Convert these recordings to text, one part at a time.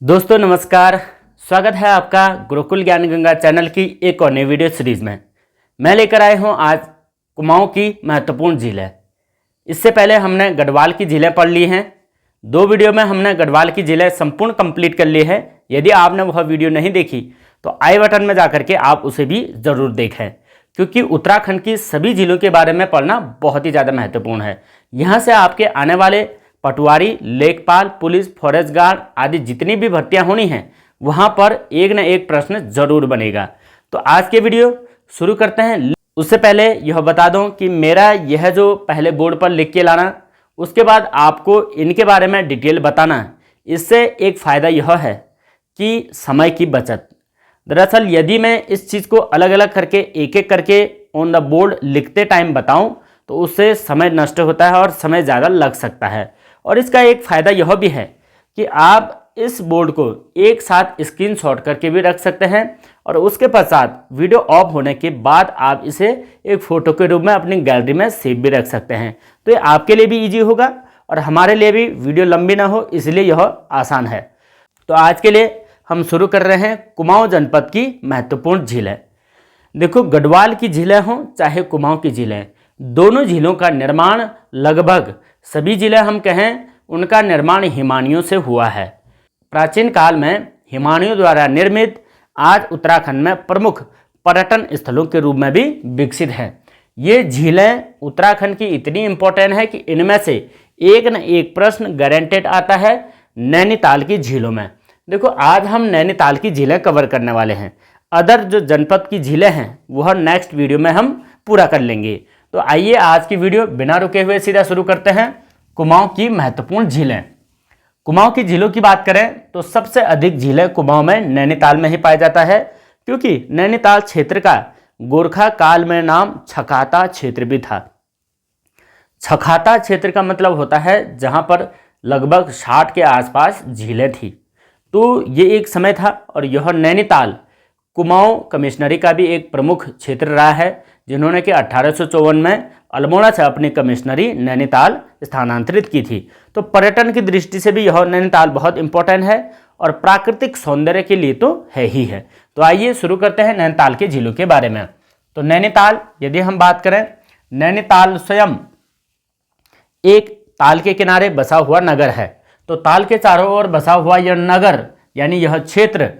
दोस्तों नमस्कार, स्वागत है आपका गुरुकुल ज्ञान गंगा चैनल की एक और नई वीडियो सीरीज़ में। मैं लेकर आया हूं आज कुमाऊं की महत्वपूर्ण झीलें। इससे पहले हमने गढ़वाल की झीलें पढ़ ली हैं। 2 वीडियो में हमने गढ़वाल की झीलें संपूर्ण कंप्लीट कर ली है। यदि आपने वह वीडियो नहीं देखी तो आई बटन में जाकर के आप उसे भी ज़रूर देखें, क्योंकि उत्तराखंड की सभी झीलों के बारे में पढ़ना बहुत ही ज़्यादा महत्वपूर्ण है। यहाँ से आपके आने वाले पटवारी, लेखपाल, पुलिस, फॉरेस्ट गार्ड आदि जितनी भी भर्तियां होनी हैं वहां पर एक न एक प्रश्न जरूर बनेगा। तो आज के वीडियो शुरू करते हैं। उससे पहले यह बता दूं कि मेरा यह जो पहले बोर्ड पर लिख के लाना, उसके बाद आपको इनके बारे में डिटेल बताना, इससे एक फ़ायदा यह है कि समय की बचत। दरअसल यदि मैं इस चीज़ को अलग अलग करके एक एक करके ऑन द बोर्ड लिखते टाइम बताऊं तो उससे समय नष्ट होता है और समय ज़्यादा लग सकता है। और इसका एक फ़ायदा यह भी है कि आप इस बोर्ड को एक साथ स्क्रीनशॉट करके भी रख सकते हैं और उसके पश्चात वीडियो ऑफ होने के बाद आप इसे एक फ़ोटो के रूप में अपनी गैलरी में सेव भी रख सकते हैं। तो ये आपके लिए भी इजी होगा और हमारे लिए भी वीडियो लंबी ना हो, इसलिए यह आसान है। तो आज के लिए हम शुरू कर रहे हैं कुमाऊं जनपद की महत्वपूर्ण झीलें। देखो, गढ़वाल की झीलें हों चाहे कुमाऊं की झीलें, दोनों झीलों का निर्माण लगभग सभी जिले हम कहें उनका निर्माण हिमानियों से हुआ है। प्राचीन काल में हिमानियों द्वारा निर्मित आज उत्तराखंड में प्रमुख पर्यटन स्थलों के रूप में भी विकसित हैं। ये झीलें उत्तराखंड की इतनी इम्पोर्टेंट है कि इनमें से एक न एक प्रश्न गारंटेड आता है नैनीताल की झीलों में। देखो, आज हम नैनीताल की झीलें कवर करने वाले हैं। अदर जो जनपद की झीलें हैं वह नेक्स्ट वीडियो में हम पूरा कर लेंगे। तो आइए आज की वीडियो बिना रुके हुए सीधा शुरू करते हैं। कुमाऊं की महत्वपूर्ण झीलें। कुमाऊं की झीलों की बात करें तो सबसे अधिक झीलें कुमाऊं में नैनीताल में ही पाया जाता है, क्योंकि नैनीताल क्षेत्र का गोरखा काल में नाम छकाता क्षेत्र भी था। छकाता क्षेत्र का मतलब होता है जहां पर लगभग 60 के आसपास झीलें थी। तो ये एक समय था और यह नैनीताल कुमाऊं कमिश्नरी का भी एक प्रमुख क्षेत्र रहा है, जिन्होंने कि 1854 में अल्मोड़ा से अपनी कमिश्नरी नैनीताल स्थानांतरित की थी। तो पर्यटन की दृष्टि से भी यह नैनीताल बहुत इंपॉर्टेंट है और प्राकृतिक सौंदर्य के लिए तो है ही है। तो आइए शुरू करते हैं नैनीताल के झीलों के बारे में। तो नैनीताल यदि हम बात करें, नैनीताल स्वयं एक ताल के किनारे बसा हुआ नगर है। तो ताल के चारों ओर बसा हुआ यह नगर यानी यह क्षेत्र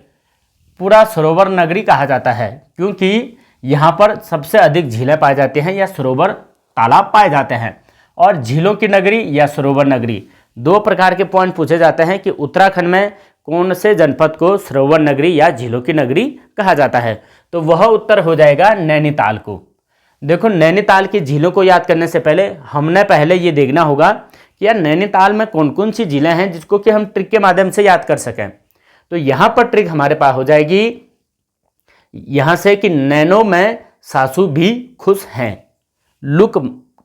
पूरा सरोवर नगरी कहा जाता है, क्योंकि यहाँ पर सबसे अधिक झीलें पाई जाती हैं या सरोवर तालाब पाए जाते हैं। और झीलों की नगरी या सरोवर नगरी, 2 प्रकार के पॉइंट पूछे जाते हैं कि उत्तराखंड में कौन से जनपद को सरोवर नगरी या झीलों की नगरी कहा जाता है। तो वह उत्तर हो जाएगा नैनीताल को। देखो, नैनीताल की झीलों को याद करने से पहले हमने पहले ये देखना होगा कि यार नैनीताल में कौन कौन सी झीलें हैं जिसको कि हम ट्रिक के माध्यम से याद कर सकें। तो यहाँ पर ट्रिक हमारे पास हो जाएगी यहाँ से कि नैनो में सासू भी खुश हैं लुक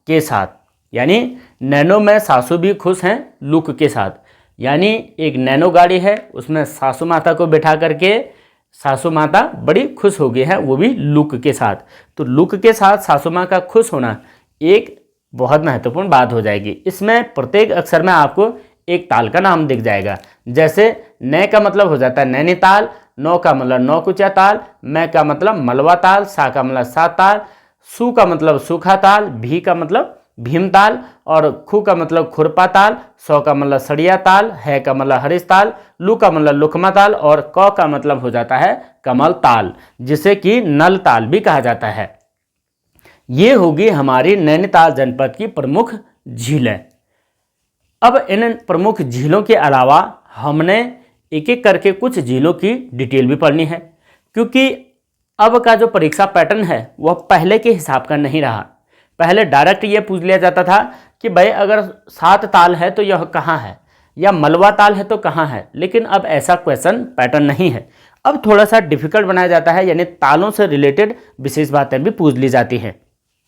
के साथ, यानी नैनो में सासू भी खुश हैं लुक के साथ। यानी एक नैनो गाड़ी है, उसमें सासू माता को बिठा करके सासू माता बड़ी खुश हो गई है, वो भी लुक के साथ। तो लुक के साथ सासू माँ का खुश होना एक बहुत महत्वपूर्ण बात हो जाएगी। इसमें प्रत्येक अक्षर में आपको एक ताल का नाम दिख जाएगा। जैसे नै का मतलब हो जाता है नैनीताल, नौ का मतलब नौकुचिया ताल, मैं का मतलब मलवा ताल, सा का मतलब सात ताल, सू का मतलब सूखा ताल, भी का मतलब भीमताल और खू का मतलब खुरपा ताल, सौ का मतलब सड़िया ताल, है का मतलब हरीश ताल, लू का मतलब लुकमा ताल और क का मतलब हो जाता है कमल ताल, जिसे कि नल ताल भी कहा जाता है। ये होगी हमारी नैनीताल जनपद की प्रमुख झीलें। अब इन प्रमुख झीलों के अलावा हमने एक एक करके कुछ झीलों की डिटेल भी पढ़नी है, क्योंकि अब का जो परीक्षा पैटर्न है वह पहले के हिसाब का नहीं रहा। पहले डायरेक्ट ये पूछ लिया जाता था कि भाई अगर 7 ताल है तो यह कहाँ है, या मलवा ताल है तो कहाँ है, लेकिन अब ऐसा क्वेश्चन पैटर्न नहीं है। अब थोड़ा सा डिफिकल्ट बनाया जाता है, यानी तालों से रिलेटेड विशेष बातें भी पूछ ली जाती हैं।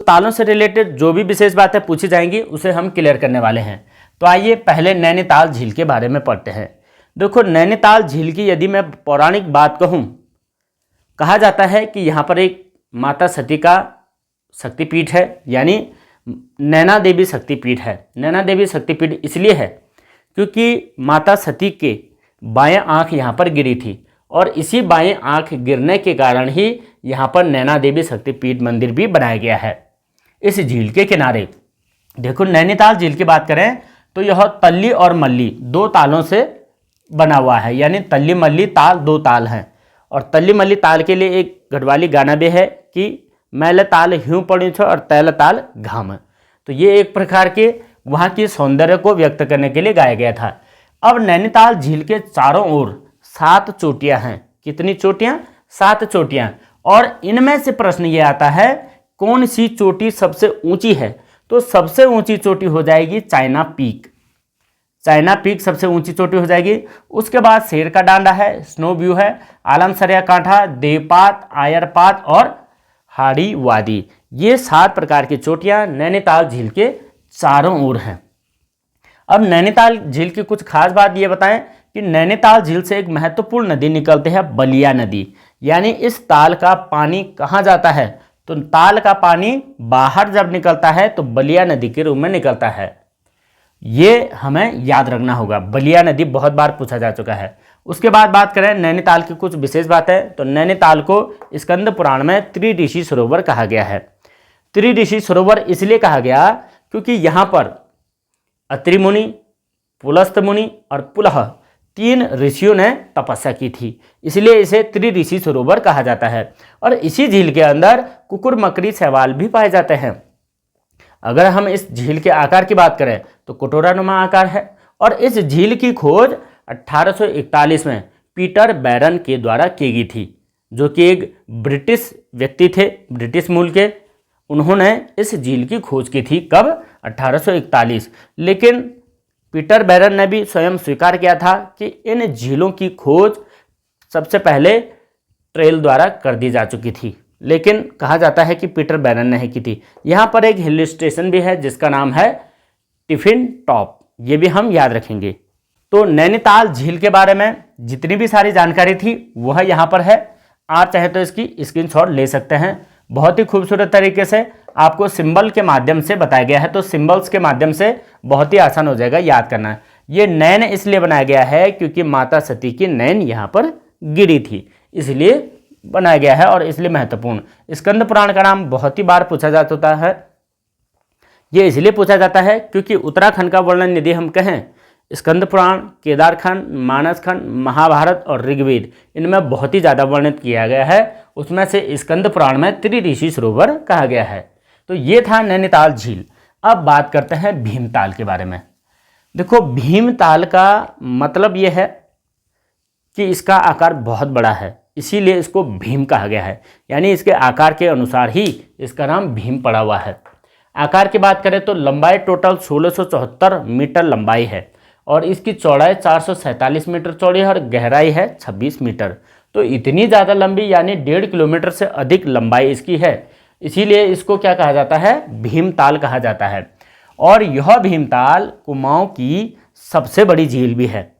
तालों से रिलेटेड जो भी विशेष बातें पूछी जाएंगी उसे हम क्लियर करने वाले हैं। तो आइए पहले नैनीताल झील के बारे में पढ़ते हैं। देखो, नैनीताल झील की यदि मैं पौराणिक बात कहूँ, कहा जाता है कि यहाँ पर एक माता सती का शक्तिपीठ है, यानी नैना देवी शक्तिपीठ है। नैना देवी शक्तिपीठ इसलिए है क्योंकि माता सती के बाएं आंख यहाँ पर गिरी थी और इसी बाएं आंख गिरने के कारण ही यहाँ पर नैना देवी शक्तिपीठ मंदिर भी बनाया गया है इस झील के किनारे। देखो नैनीताल झील की बात करें तो यह तल्ली और मल्ली 2 तालों से बना हुआ है, यानी तल्ली मल्ली ताल 2 ताल हैं। और तल्ली मल्ली ताल के लिए एक गढ़वाली गाना भी है कि मैल ताल ह्यूं पड़ी छो और तैल ताल घाम। तो ये एक प्रकार के वहाँ की सौंदर्य को व्यक्त करने के लिए गाया गया था। अब नैनीताल झील के चारों ओर 7 चोटियाँ हैं। कितनी चोटियाँ? 7 चोटियाँ। और इनमें से प्रश्न ये आता है कौन सी चोटी सबसे ऊंची है? तो सबसे ऊंची चोटी हो जाएगी चाइना पीक। चाइना पीक सबसे ऊंची चोटी हो जाएगी। उसके बाद शेर का डांडा है, स्नो व्यू है, आलमसरिया कांठा, देवपात, आयरपात और हाड़ी वादी। ये 7 प्रकार की चोटियां नैनीताल झील के चारों ओर हैं। अब नैनीताल झील की कुछ खास बात ये बताएं कि नैनीताल झील से एक महत्वपूर्ण नदी निकलती है, बलिया नदी। यानी इस ताल का पानी कहाँ जाता है? तो ताल का पानी बाहर जब निकलता है तो बलिया नदी के रूप में निकलता है। ये हमें याद रखना होगा। बलिया नदी बहुत बार पूछा जा चुका है। उसके बाद बात करें नैनीताल की कुछ विशेष बातें, तो नैनीताल को स्कंद पुराण में त्रिऋषि सरोवर कहा गया है। त्रिऋषि सरोवर इसलिए कहा गया क्योंकि यहाँ पर अत्रि मुनि, पुलस्त मुनि और पुलह 3 ऋषियों ने तपस्या की थी, इसलिए इसे त्रिऋषि सरोवर कहा जाता है। और इसी झील के अंदर कुकुर, मकड़ी, शैवाल भी पाए जाते हैं। अगर हम इस झील के आकार की बात करें तो कटोरानुमा आकार है। और इस झील की खोज 1841 में पीटर बैरन के द्वारा की गई थी, जो कि एक ब्रिटिश व्यक्ति थे, ब्रिटिश मूल के। उन्होंने इस झील की खोज की थी कब? 1841। लेकिन पीटर बैरन ने भी स्वयं स्वीकार किया था कि इन झीलों की खोज सबसे पहले ट्रेल द्वारा कर दी जा चुकी थी, लेकिन कहा जाता है कि पीटर बैरन ने ही की थी। यहाँ पर एक हिल स्टेशन भी है जिसका नाम है टिफिन टॉप, ये भी हम याद रखेंगे। तो नैनीताल झील के बारे में जितनी भी सारी जानकारी थी वह यहाँ पर है। आप चाहे तो इसकी स्क्रीनशॉट ले सकते हैं। बहुत ही खूबसूरत तरीके से आपको सिंबल के माध्यम से बताया गया है, तो सिंबल्स के माध्यम से बहुत ही आसान हो जाएगा याद करना। ये नैन इसलिए बनाया गया है क्योंकि माता सती की नैन यहाँ पर गिरी थी, इसलिए बनाया गया है और इसलिए महत्वपूर्ण। स्कंद पुराण का नाम बहुत ही बार पूछा जाता है। ये इसलिए पूछा जाता है क्योंकि उत्तराखंड का वर्णन यदि हम कहें, स्कंद पुराण, केदारखंड, मानसखंड, महाभारत और ऋग्वेद, इनमें बहुत ही ज़्यादा वर्णित किया गया है। उसमें से स्कंद पुराण में त्रिऋषि सरोवर कहा गया है। तो ये था नैनीताल झील। अब बात करते हैं भीमताल के बारे में। देखो भीमताल का मतलब ये है कि इसका आकार बहुत बड़ा है, इसीलिए इसको भीम कहा गया है। यानी इसके आकार के अनुसार ही इसका नाम भीम पड़ा हुआ है। आकार की बात करें तो लंबाई टोटल 1674 मीटर लंबाई है और इसकी चौड़ाई 447 मीटर चौड़ी है और गहराई है 26 मीटर। तो इतनी ज़्यादा लंबी यानी 1.5 किलोमीटर से अधिक लंबाई इसकी है, इसीलिए इसको क्या कहा जाता है? भीमताल कहा जाता है। और यह भीमताल कुमाऊं की सबसे बड़ी झील भी है।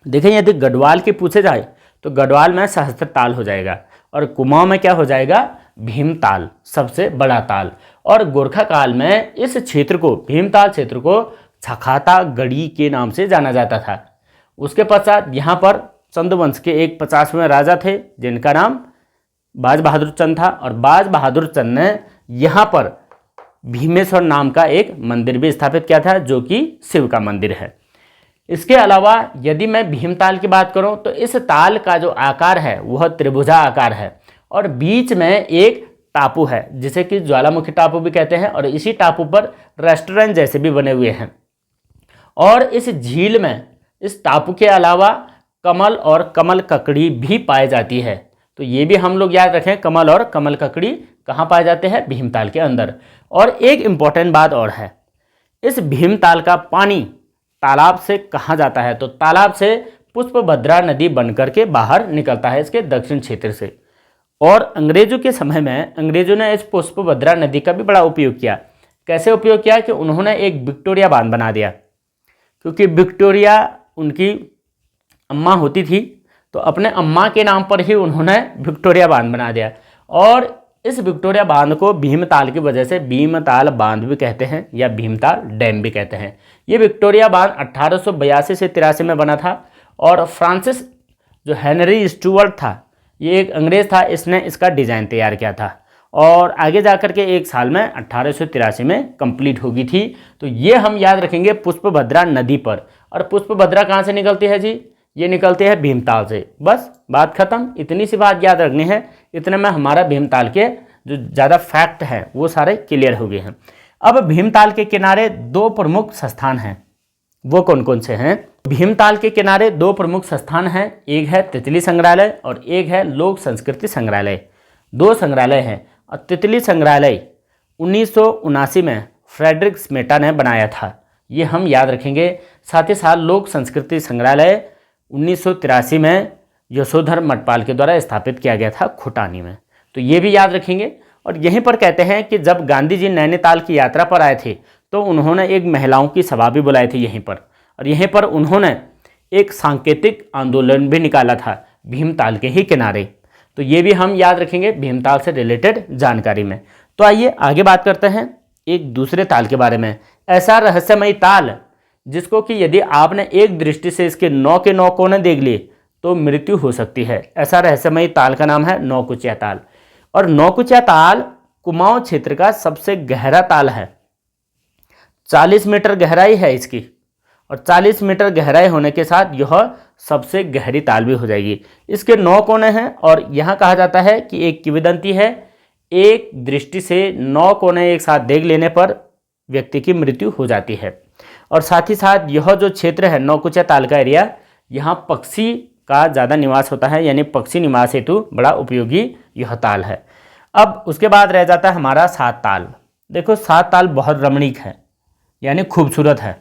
देखें यदि गढ़वाल की पूछे जाए तो गढ़वाल में सहस्त्रताल हो जाएगा और कुमाऊं में क्या हो जाएगा? भीमताल, सबसे बड़ा ताल। और गोरखा काल में इस क्षेत्र को, भीमताल क्षेत्र को छखाता गढ़ी के नाम से जाना जाता था। उसके पश्चात यहाँ पर चंद वंश के एक 50वें राजा थे जिनका नाम बाज बहादुर चंद था और बाज बहादुर चंद ने यहाँ पर भीमेश्वर नाम का एक मंदिर भी स्थापित किया था जो कि शिव का मंदिर है। इसके अलावा यदि मैं भीमताल की बात करूं तो इस ताल का जो आकार है वह त्रिभुजा आकार है और बीच में एक टापू है जिसे कि ज्वालामुखी टापू भी कहते हैं और इसी टापू पर रेस्टोरेंट जैसे भी बने हुए हैं। और इस झील में इस टापू के अलावा कमल और कमल ककड़ी भी पाई जाती है। तो ये भी हम लोग याद रखें, कमल और कमल ककड़ी कहाँ पाए जाते हैं? भीमताल के अंदर। और एक इम्पॉर्टेंट बात और है, इस भीमताल का पानी तालाब से कहाँ जाता है? तो तालाब से पुष्पभद्रा नदी बनकर के बाहर निकलता है इसके दक्षिण क्षेत्र से। और अंग्रेजों के समय में अंग्रेजों ने इस पुष्पभद्रा नदी का भी बड़ा उपयोग किया। कैसे उपयोग किया? कि उन्होंने एक विक्टोरिया बांध बना दिया, क्योंकि विक्टोरिया उनकी अम्मा होती थी, तो अपने अम्मा के नाम पर ही उन्होंने विक्टोरिया बांध बना दिया। और इस विक्टोरिया बांध को भीमताल की वजह से भीमताल बांध भी कहते हैं या भीमताल डैम भी कहते हैं। ये विक्टोरिया बांध 1882 से 83 में बना था और फ्रांसिस जो हेनरी स्टुअर्ट था, ये एक अंग्रेज़ था, इसने इसका डिज़ाइन तैयार किया था और आगे जाकर के एक साल में 1883 में कंप्लीट होगी थी। तो ये हम याद रखेंगे पुष्पभद्रा नदी पर। और पुष्पभद्रा कहाँ से निकलती है जी? ये निकलती है भीमताल से। बस बात खत्म, इतनी सी बात याद रखनी है। इतने में हमारा भीमताल के जो ज़्यादा फैक्ट हैं वो सारे क्लियर हो गए हैं। अब भीमताल के किनारे दो प्रमुख संस्थान हैं, वो कौन कौन से हैं? भीमताल के किनारे दो प्रमुख संस्थान हैं, एक है तितली संग्रहालय और एक है लोक संस्कृति संग्रहालय। दो संग्रहालय हैं और तितली संग्रहालय 1979 में फ्रेडरिक स्मेटा ने बनाया था, ये हम याद रखेंगे। साथ ही साथ लोक संस्कृति संग्रहालय 1983 में यशोधर मठपाल के द्वारा स्थापित किया गया था खुटानी में, तो ये भी याद रखेंगे। और यहीं पर कहते हैं कि जब गांधी जी नैनीताल की यात्रा पर आए थे तो उन्होंने एक महिलाओं की सभा भी बुलाई थी यहीं पर, और यहीं पर उन्होंने एक सांकेतिक आंदोलन भी निकाला था भीमताल के ही किनारे। तो ये भी हम याद रखेंगे भीमताल से रिलेटेड जानकारी में। तो आइए आगे बात करते हैं एक दूसरे ताल के बारे में। ऐसा रहस्यमयी ताल जिसको कि यदि आपने एक दृष्टि से इसके 9 के 9 कोने देख लिए तो मृत्यु हो सकती है। ऐसा रहस्यमयी ताल का नाम है नौकुचिया ताल। और नौकुचिया ताल कुमाऊं क्षेत्र का सबसे गहरा ताल है। 40 मीटर गहराई है इसकी, और 40 मीटर गहराई होने के साथ यह सबसे गहरी ताल भी हो जाएगी। इसके 9 कोने हैं और यहाँ कहा जाता है कि एक किंवदंती है, एक दृष्टि से 9 कोने एक साथ देख लेने पर व्यक्ति की मृत्यु हो जाती है। और साथ ही साथ यह जो क्षेत्र है नौकुचिया ताल का एरिया, यहाँ पक्षी का ज़्यादा निवास होता है, यानी पक्षी निवास हेतु बड़ा उपयोगी यह ताल है। अब उसके बाद रह जाता है हमारा 7 ताल। देखो 7 ताल बहुत रमणीक है, यानी खूबसूरत है।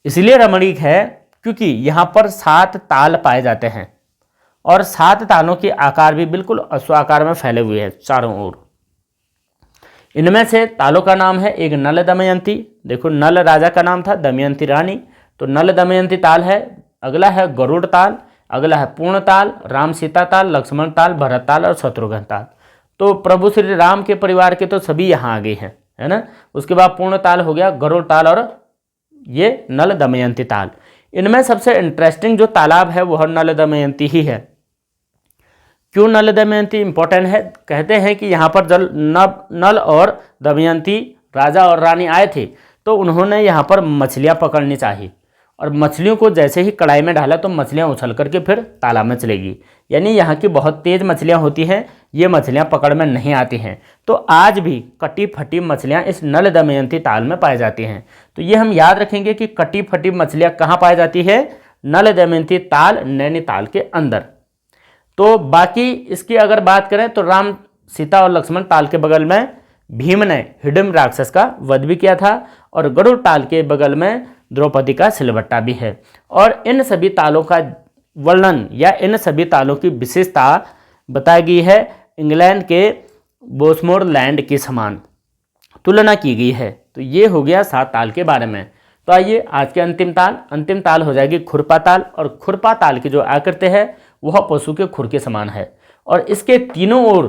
इसलिए रमणीक है क्योंकि यहाँ पर 7 ताल पाए जाते हैं और 7 तालों के आकार भी बिल्कुल अश्वाकार में फैले हुए हैं चारों ओर। इनमें से तालों का नाम है एक नल दमयंती। देखो नल राजा का नाम था, दमयंती रानी, तो नल दमयंती ताल है। अगला है गरुड़ ताल, अगला है पूर्ण ताल, राम सीता ताल, लक्ष्मण ताल, भरत ताल और शत्रुघ्न ताल। तो प्रभु श्री राम के परिवार के तो सभी यहाँ आ गए हैं, है ना। उसके बाद पूर्ण ताल हो गया, गरुड़ ताल और ये नल दमयंती ताल। इनमें सबसे इंटरेस्टिंग जो तालाब है वह नल दमयंती ही है। क्यों नल दमयंती इंपॉर्टेंट है? कहते हैं कि यहाँ पर जब नल और दमयंती राजा और रानी आए थे तो उन्होंने यहाँ पर मछलियाँ पकड़नी चाहिए, और मछलियों को जैसे ही कढ़ाई में डाला तो मछलियाँ उछल करके फिर तालाब में चलेगी। यानी यहाँ की बहुत तेज़ मछलियाँ होती हैं, ये मछलियाँ पकड़ में नहीं आती हैं। तो आज भी कटी फटी मछलियाँ इस नल दमयंती ताल में पाई जाती हैं। तो ये हम याद रखेंगे कि कटी फटी मछलियाँ कहाँ पाई जाती है? नल दमयंती ताल, नैनीताल के अंदर। तो बाकी इसकी अगर बात करें तो राम सीता और लक्ष्मण ताल के बगल में भीम ने हिडिंब राक्षस का वध भी किया था, और गरुड़ ताल के बगल में द्रौपदी का सिलवट्टा भी है। और इन सभी तालों का वर्णन या इन सभी तालों की विशेषता बताई गई है इंग्लैंड के बोस्मोर लैंड के समान तुलना की गई है। तो ये हो गया 7 ताल के बारे में। तो आइए आज के अंतिम ताल हो जाएगी खुरपा ताल। और खुरपा ताल की जो आकृति है वह पशु के खुर के समान है, और इसके तीनों ओर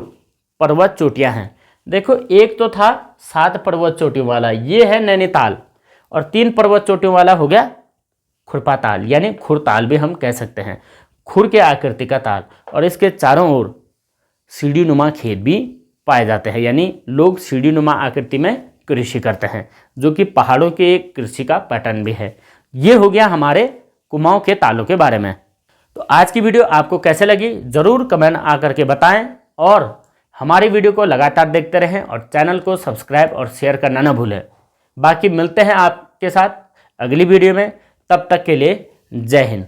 पर्वत चोटियां हैं। देखो एक तो था 7 पर्वत चोटियों वाला, ये है नैनीताल, और 3 पर्वत चोटियों वाला हो गया खुरपा ताल, यानी खुर ताल भी हम कह सकते हैं, खुर के आकृति का ताल। और इसके चारों ओर सीढ़ी नुमा खेत भी पाए जाते हैं, यानी लोग सीढ़ी नुमा आकृति में कृषि करते हैं, जो कि पहाड़ों के एक कृषि का पैटर्न भी है। ये हो गया हमारे कुमाऊं के तालों के बारे में। तो आज की वीडियो आपको कैसे लगी ज़रूर कमेंट आकर के बताएं, और हमारी वीडियो को लगातार देखते रहें और चैनल को सब्सक्राइब और शेयर करना ना भूलें। बाकी मिलते हैं आपके साथ अगली वीडियो में, तब तक के लिए जय हिंद।